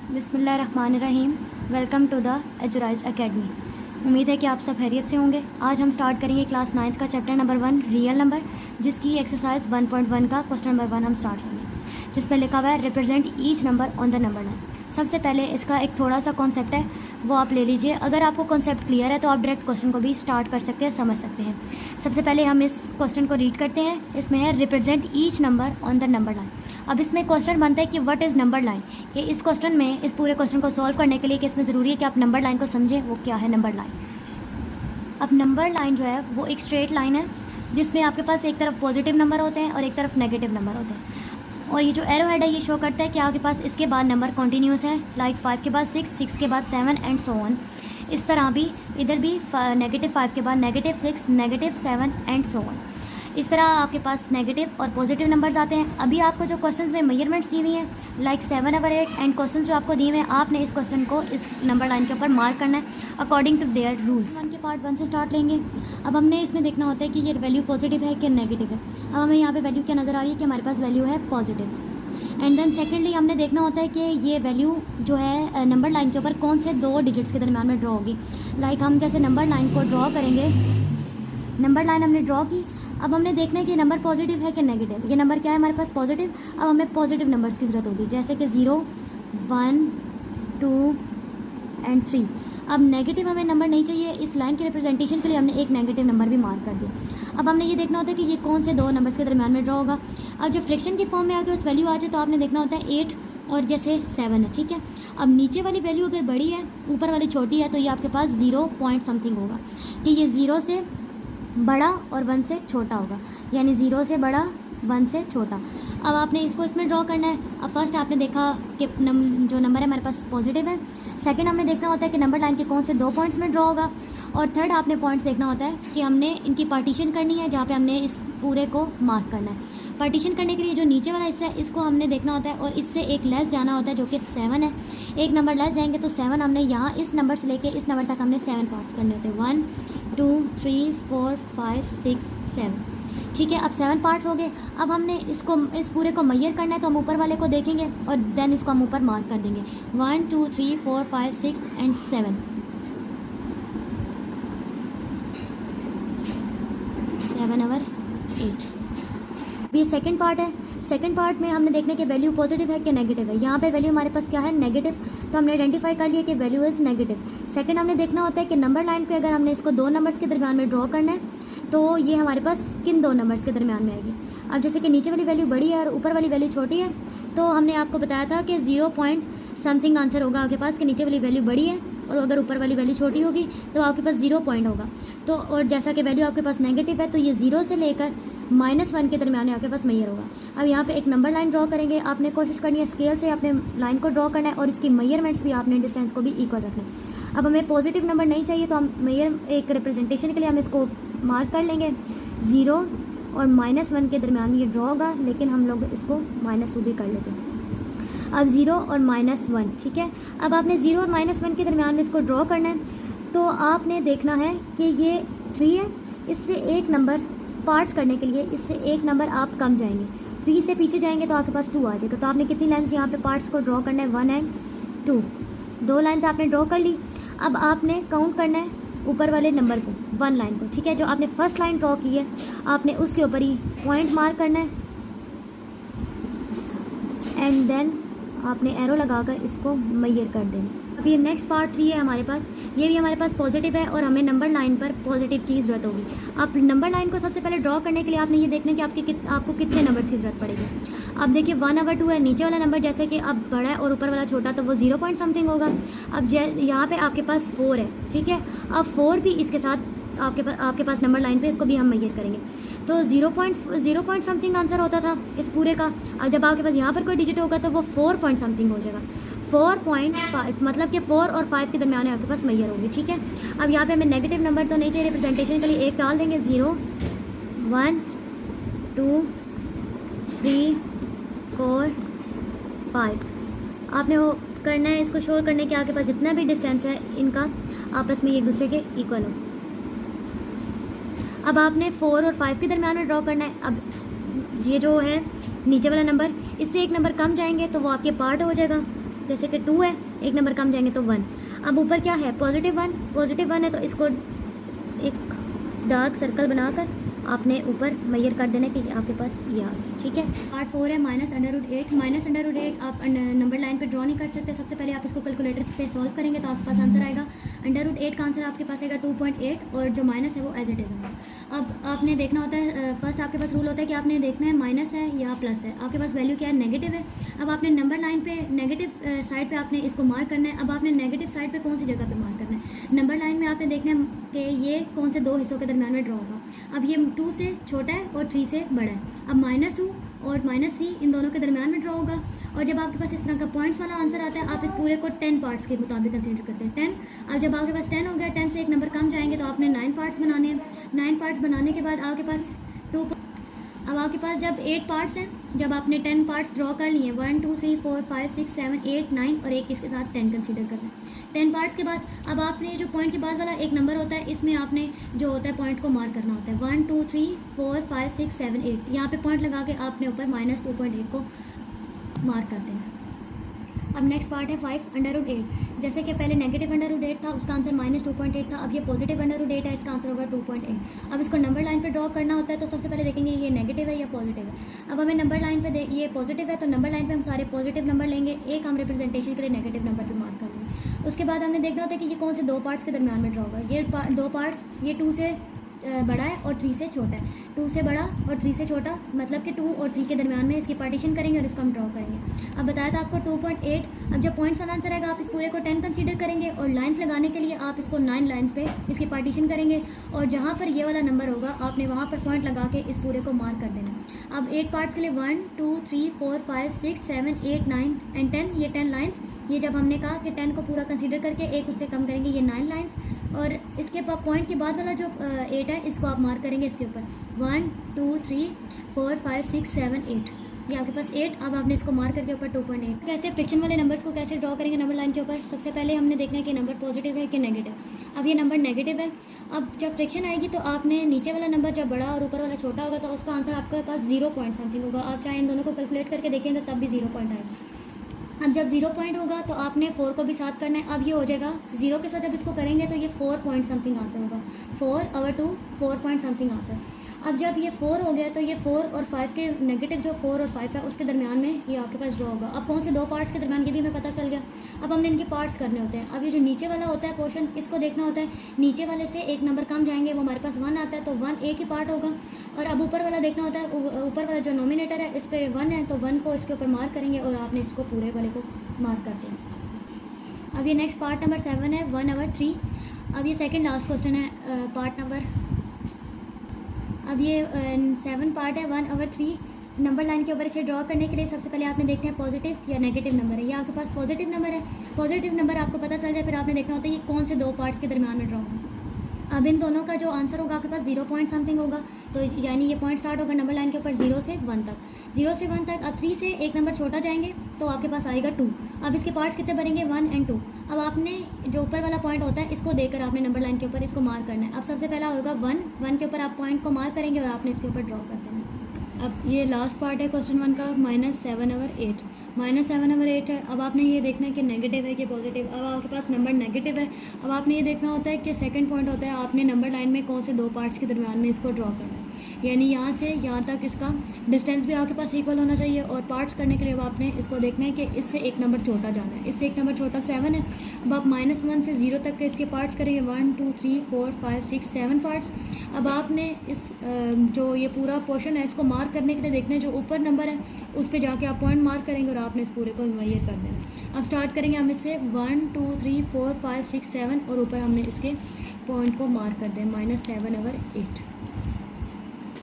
बिस्मिल्लाहिर्रहमानिर्रहीम। Welcome to the Ejurize academy. उम्मीद है कि आप सब खैरियत से होंगे। आज हम स्टार्ट करेंगे क्लास 9th का चैप्टर नंबर 1 रियल नंबर, जिसकी एक्सरसाइज 1.1 का क्वेश्चन नंबर 1 हम स्टार्ट करेंगे, जिस पर लिखा हुआ है represent each number on the number line. सबसे पहले इसका एक थोड़ा सा कॉन्सेप्ट है, वो आप ले लीजिए। अगर आपको कॉन्सेप्ट क्लियर है तो आप डायरेक्ट क्वेश्चन को भी स्टार्ट कर सकते हैं, समझ सकते हैं। सबसे पहले हम इस क्वेश्चन को रीड करते हैं। इसमें है represent each number on the number line. अब इसमें क्वेश्चन बनता है कि व्हाट इज़ नंबर लाइन। ये इस क्वेश्चन में, इस पूरे क्वेश्चन को सॉल्व करने के लिए कि इसमें ज़रूरी है कि आप नंबर लाइन को समझें, वो क्या है नंबर लाइन। अब नंबर लाइन जो है वो एक स्ट्रेट लाइन है, जिसमें आपके पास एक तरफ पॉजिटिव नंबर होते हैं और एक तरफ नेगेटिव नंबर होते हैं। और ये जो एरो हेड है ये शो करता है कि आपके पास इसके बाद नंबर कॉन्टीन्यूस है, लाइक 5 के बाद 6, 6 के बाद 7 एंड सो ऑन। इस तरह भी इधर भी -5 के बाद -6, -7 एंड सो ऑन। इस तरह आपके पास नेगेटिव और पॉजिटिव नंबर्स आते हैं। अभी आपको जो क्वेश्चंस में मेजरमेंट्स दी हुई हैं, लाइक 7 over 8 एंड क्वेश्चंस जो आपको दिए हुए हैं, आपने इस क्वेश्चन को इस नंबर लाइन के ऊपर मार्क करना है अकॉर्डिंग टू देयर रूल्स। 1 के पार्ट 1 से स्टार्ट लेंगे। अब हमने इसमें देखना होता है कि ये वैल्यू पॉजिटिव है कि नेगेटिव है। अब हमें यहाँ पे वैल्यू क्या नज़र आ रही है कि हमारे पास वैल्यू है पॉजिटिव। एंड देन सेकेंडली हमने देखना होता है कि ये वैल्यू जो है नंबर लाइन के ऊपर कौन से 2 डिजिट्स के दरम्यान में ड्रॉ होगी। लाइक हम जैसे नंबर लाइन को ड्रॉ करेंगे, नंबर लाइन हमने ड्रॉ की। अब हमने देखना है कि नंबर पॉजिटिव है कि नेगेटिव। ये नंबर क्या है हमारे पास पॉजिटिव। अब हमें पॉजिटिव नंबर्स की ज़रूरत होगी, जैसे कि 0, 1, 2 एंड 3। अब नेगेटिव हमें नंबर नहीं चाहिए। इस लाइन के रिप्रेजेंटेशन के लिए हमने एक नेगेटिव नंबर भी मार्क कर दिया। अब हमने ये देखना होता है कि ये कौन से 2 नंबर्स के दरम्यान में ड्रॉ होगा। अब जब फ्रैक्शन की फॉर्म में आके उस वैल्यू आ जाए तो आपने देखना होता है 8 और जैसे 7 है, ठीक है। अब नीचे वाली वैल्यू अगर बड़ी है, ऊपर वाली छोटी है, तो ये आपके पास 0 पॉइंट समथिंग होगा कि ये 0 से बड़ा और 1 से छोटा होगा, यानी 0 से बड़ा 1 से छोटा। अब आपने इसको इसमें ड्रॉ करना है। अब फर्स्ट आपने देखा कि जो नंबर है हमारे पास पॉजिटिव है। सेकंड हमने देखना होता है कि नंबर लाइन के कौन से 2 पॉइंट्स में ड्रॉ होगा। और थर्ड आपने पॉइंट्स देखना होता है कि हमने इनकी पार्टीशन करनी है, जहाँ पे हमने इस पूरे को मार्क करना है। पार्टीशन करने के लिए जो नीचे वाला हिस्सा है इसको हमने देखना होता है और इससे एक लेस जाना होता है, जो कि 7 है। एक नंबर लेस जाएंगे तो 7 हमने यहाँ इस नंबर से लेके इस नंबर तक हमने 7 पार्ट्स करने होते हैं, 1, 2, 3, 4, 5, 6, 7, ठीक है। अब 7 पार्ट्स हो गए। अब हमने इसको, इस पूरे को मैयर करना है, तो हम ऊपर वाले को देखेंगे और देन इसको हम ऊपर मार्क कर देंगे, 1, 2, 3, 4, 5, 6 एंड 7, 7 over 8। ये सेकंड पार्ट है। सेकंड पार्ट में हमने देखने की वैल्यू पॉजिटिव है कि नेगेटिव है। यहाँ पे वैल्यू हमारे पास क्या है, नेगेटिव, तो हमने आइडेंटिफाई कर लिया कि वैल्यू इज़ नेगेटिव। सेकंड हमने देखना होता है कि नंबर लाइन पे अगर हमने इसको 2 नंबर्स के दरम्यान में ड्रॉ करना है तो ये हमारे पास किन 2 नंबर्स के दरम्यान में आएगी। अब जैसे कि नीचे वाली वैल्यू बड़ी है और ऊपर वाली वैल्यू छोटी है, तो हमने आपको बताया था कि 0 पॉइंट समथिंग आंसर होगा आपके पास, कि नीचे वाली वैल्यू बड़ी है और अगर ऊपर वाली वैल्यू छोटी होगी तो आपके पास 0 पॉइंट होगा। तो और जैसा कि वैल्यू आपके पास नेगेटिव है तो ये 0 से लेकर -1 के दरम्यान में आपके पास मैयर होगा। अब यहाँ पे एक नंबर लाइन ड्रॉ करेंगे। आपने कोशिश करनी है स्केल से अपने लाइन को ड्रॉ करना है और इसकी मेजरमेंट्स भी आपने डिस्टेंस को भी इक्वल रखना है। अब हमें पॉजिटिव नंबर नहीं चाहिए तो हम मेयर एक रिप्रेजेंटेशन के लिए हम इसको मार्क कर लेंगे, 0 और -1 के दरम्यान ये ड्रॉ होगा, लेकिन हम लोग इसको -2 भी कर लेते हैं। अब 0 और -1, ठीक है। अब आपने 0 और -1 के दरम्यान में इसको ड्रॉ करना है, तो आपने देखना है कि ये 3 है, इससे एक नंबर पार्ट्स करने के लिए इससे एक नंबर आप कम जाएंगे, 3 से पीछे जाएंगे तो आपके पास 2 आ जाएगा। तो आपने कितनी लाइन्स यहाँ पे पार्ट्स को ड्रॉ करना है, 1 एंड 2, 2 लाइन्स आपने ड्रॉ कर ली। अब आपने काउंट करना है ऊपर वाले नंबर को, 1 लाइन को, ठीक है। जो आपने फर्स्ट लाइन ड्रॉ की है आपने उसके ऊपर ही पॉइंट मार्क करना है एंड देन आपने एरो लगाकर इसको मैयर कर देना। अब ये नेक्स्ट पार्ट 3 है हमारे पास, ये भी हमारे पास पॉजिटिव है और हमें नंबर लाइन पर पॉजिटिव की ज़रूरत होगी। आप नंबर लाइन को सबसे पहले ड्रॉ करने के लिए आपने ये देखना है कि आपको कितने नंबर्स की ज़रूरत पड़ेगी। अब देखिए 1 over 2 है, नीचे वाला नंबर जैसे कि अब बड़ा है और ऊपर वाला छोटा, तो वो 0 पॉइंट समथिंग होगा। अब यहाँ पे आपके पास 4 है, ठीक है। अब 4 भी इसके साथ आपके पास नंबर लाइन पे इसको भी हम मैयर करेंगे, तो 0 पॉइंट समथिंग आंसर होता था इस पूरे का। अब जब आपके पास यहाँ पर कोई डिजिट होगा तो वो 4 पॉइंट समथिंग हो जाएगा, 4.5, मतलब कि 4 और 5 के दरम्यान आपके पास मैयर होगी, ठीक है। अब यहाँ पे हमें नेगेटिव नंबर तो नहीं चाहिए, रिप्रेजेंटेशन के लिए एक डाल देंगे, 0, 1, 2, 3, 4, 5। आपने वो करना है, इसको शोर करने के आपके पास जितना भी डिस्टेंस है इनका आपस में एक दूसरे के इक्वल हो। अब आपने 4 और 5 के दरम्यान में ड्रॉ करना है। अब ये जो है नीचे वाला नंबर, इससे एक नंबर कम जाएंगे तो वो आपके पार्ट हो जाएगा, जैसे कि 2 है, एक नंबर कम जाएंगे तो 1। अब ऊपर क्या है, पॉजिटिव 1 है, तो इसको एक डार्क सर्कल बनाकर आपने ऊपर मेजर कर देना कि आपके पास ये आ गया, ठीक है। पार्ट 4 है -√8। -√8 आप नंबर लाइन पे ड्रॉ नहीं कर सकते। सबसे पहले आप इसको कैलकुलेटर पे सॉल्व करेंगे तो आपके पास आंसर आएगा √8 का आंसर आपके पास आएगा 2.8 और जो माइनस है वो एज इट इज़ होगा। अब आपने देखना होता है, फर्स्ट आपके पास रूल होता है कि आपने देखना है माइनस है या प्लस है। आपके पास वैल्यू क्या है, नेगेटिव है। अब आपने नंबर लाइन पे नेगेटिव साइड पे आपने इसको मार्क करना है। अब आपने नेगेटिव साइड पे कौन सी जगह पे मार्क करना है, नंबर लाइन में आपने देखना है कि ये कौन से दो हिस्सों के दरमियान में ड्रॉ होगा। अब ये 2 से छोटा है और 3 से बड़ा है। अब -2 और -3 इन दोनों के दरमियान में ड्रॉ होगा। और जब आपके पास इस तरह का पॉइंट्स वाला आंसर आता है, आप इस पूरे को 10 पार्ट्स के मुताबिक कंसीडर करते हैं, 10। अब जब आपके पास 10 हो गया, 10 से एक नंबर कम जाएंगे तो आपने 9 पार्ट्स बनाने हैं। 9 पार्ट्स बनाने के बाद आपके पास 2। अब आपके पास जब 8 पार्ट्स हैं, जब आपने 10 पार्ट्स ड्रॉ कर लिए, 1 2 3 4 5 6 7 8 9 और एक इसके साथ 10 कंसीडर करना है। 10 पार्ट्स के बाद अब आपने जो पॉइंट के बाद वाला एक नंबर होता है, इसमें आपने जो होता है पॉइंट को मार्क करना होता है, 1 2 3 4 5 6 7 8। यहाँ पे पॉइंट लगा के आपने ऊपर -2.8 को मार्क कर देना। अब नेक्स्ट पार्ट है 5√8। जैसे कि पहले नेगेटिव √8 था, उसका आंसर -2.8 था। अब ये पॉजिटिव √8 है, इसका आंसर होगा 2.8। अब इसको नंबर लाइन पे ड्रॉ करना होता है, तो सबसे पहले देखेंगे ये नेगेटिव है या पॉजिटिव है। अब हमें नंबर लाइन पे ये पॉजिटिव है, तो नंबर लाइन पे हम सारे पॉजिटिव नंबर लेंगे, एक हम रिप्रेजेंटेशन के लिए नेगेटिव नंबर पे मार्क कर लेंगे। उसके बाद हमने देखना होता है कि ये कौन से दो पार्ट्स के दरमियान में ड्रॉ होगा। ये दो पार्ट्स, ये 2 से बड़ा है और 3 से छोटा है। 2 से बड़ा और 3 से छोटा, मतलब कि 2 और 3 के दरमियान में इसकी पार्टीशन करेंगे और इसको हम ड्रॉ करेंगे। अब बताया था आपको 2.8। अब जब पॉइंट्स वाला आंसर आएगा, आप इस पूरे को 10 कंसीडर करेंगे और लाइंस लगाने के लिए आप इसको 9 लाइंस पे इसकी पार्टीशन करेंगे और जहाँ पर ये वाला नंबर होगा आपने वहाँ पर पॉइंट लगा के इस पूरे को मार्क कर देना। अब 8 पार्ट्स के लिए 1 2 3 4 5 6 7 8 9 एंड 10, ये 10 लाइन्स। ये जब हमने कहा कि 10 को पूरा कंसीडर करके एक उससे कम करेंगे, ये 9 लाइन्स। और इसके पॉइंट के बाद वाला जो 8 है, इसको आप मार्क करेंगे इसके ऊपर, 1 2 3 4 5 6 7 8। ये आपके पास 8। अब आपने इसको मार्क करके ऊपर 2.8। कैसे फ्रिक्शन वाले नंबर्स को कैसे ड्रॉ करेंगे नंबर लाइन के ऊपर, सबसे पहले हमने देखना है कि नंबर पॉजिटिव है कि नेगेटिव। अब ये नंबर नेगेटिव है। अब जब फ्रिक्शन आएगी तो आपने नीचे वाला नंबर जब बड़ा और ऊपर वाला छोटा होगा तो उसका आंसर आपके पास 0 पॉइंट समथिंग होगा। आप चाहे इन दोनों को कैलकुलेट करके देखेंगे तब भी 0 पॉइंट आएगा। अब जब 0 पॉइंट होगा तो आपने 4 को भी साथ करना है। अब ये हो जाएगा 0 के साथ जब इसको करेंगे तो ये 4 पॉइंट समथिंग आंसर होगा, 4/2 4 पॉइंट समथिंग आंसर। अब जब ये 4 हो गया तो ये 4 और 5 के नेगेटिव जो 4 और 5 है उसके दरमियान में ये आपके पास ड्रॉ होगा। अब कौन से दो पार्ट्स के दरमियान, ये भी हमें पता चल गया। अब हमने इनके पार्ट्स करने होते हैं। अब ये जो नीचे वाला होता है पोर्शन, इसको देखना होता है, नीचे वाले से एक नंबर कम जाएंगे, वो हमारे पास 1 आता है तो 1 एक ही पार्ट होगा। और अब ऊपर वाला देखना होता है, ऊपर वाला जो नोमिनेटर है इस पर 1 है तो 1 को इसके ऊपर मार्क करेंगे और आपने इसको पूरे वाले को मार्क कर दिया। अब ये नेक्स्ट पार्ट नंबर 7 है 1/3। अब ये सेकंड लास्ट क्वेश्चन है पार्ट नंबर, अब ये 7 पार्ट है 1/3। नंबर लाइन के ऊपर इसे ड्रॉ करने के लिए सबसे पहले आपने देखना है पॉजिटिव या नेगेटिव नंबर है। ये आपके पास पॉजिटिव नंबर है। पॉजिटिव नंबर आपको पता चल जाए, फिर आपने देखना होता है ये कौन से दो पार्ट्स के दरमियान में ड्रॉ होगा। अब इन दोनों का जो आंसर होगा आपके पास 0 पॉइंट समथिंग होगा, तो यानी ये पॉइंट स्टार्ट होगा नंबर लाइन के ऊपर 0 से 1 तक, 0 से 1 तक। अब 3 से एक नंबर छोटा जाएंगे तो आपके पास आएगा 2। अब इसके पार्ट्स कितने बनेंगे, 1 और 2। अब आपने जो ऊपर वाला पॉइंट होता है इसको देकर आपने नंबर लाइन के ऊपर इसको मार्क करना है। अब सबसे पहला होगा 1 के ऊपर आप पॉइंट को मार्क करेंगे और आपने इसके ऊपर ड्रॉ कर देना है। अब ये लास्ट पार्ट है क्वेश्चन 1 का -7/8। -7/8 है। अब आपने ये देखना है कि नेगेटिव है कि पॉजिटिव। अब आपके पास नंबर नेगेटिव है। अब आपने ये देखना होता है कि सेकंड पॉइंट होता है, आपने नंबर लाइन में कौन से दो पार्ट्स के दरमियान में इसको ड्रॉ करना है, यानी यहाँ से यहाँ तक इसका डिस्टेंस भी आपके पास इक्वल होना चाहिए। और पार्ट्स करने के लिए अब आपने इसको देखना है कि इससे एक नंबर छोटा जाना है। इससे एक नंबर छोटा 7 है। अब आप -1 से 0 तक के इसके पार्ट्स करेंगे, 1 2 3 4 5 6 7 पार्ट्स। अब आपने इस जो ये पूरा पोर्शन है इसको मार्क करने के लिए देखना है जो ऊपर नंबर है उस पर जाके आप पॉइंट मार्क करेंगे और आपने इस पूरे को मेजर कर देना। अब स्टार्ट करेंगे हम इससे 1 2 3 4 5 6 7 और ऊपर हमने इसके पॉइंट को मार्क कर दें -7/8।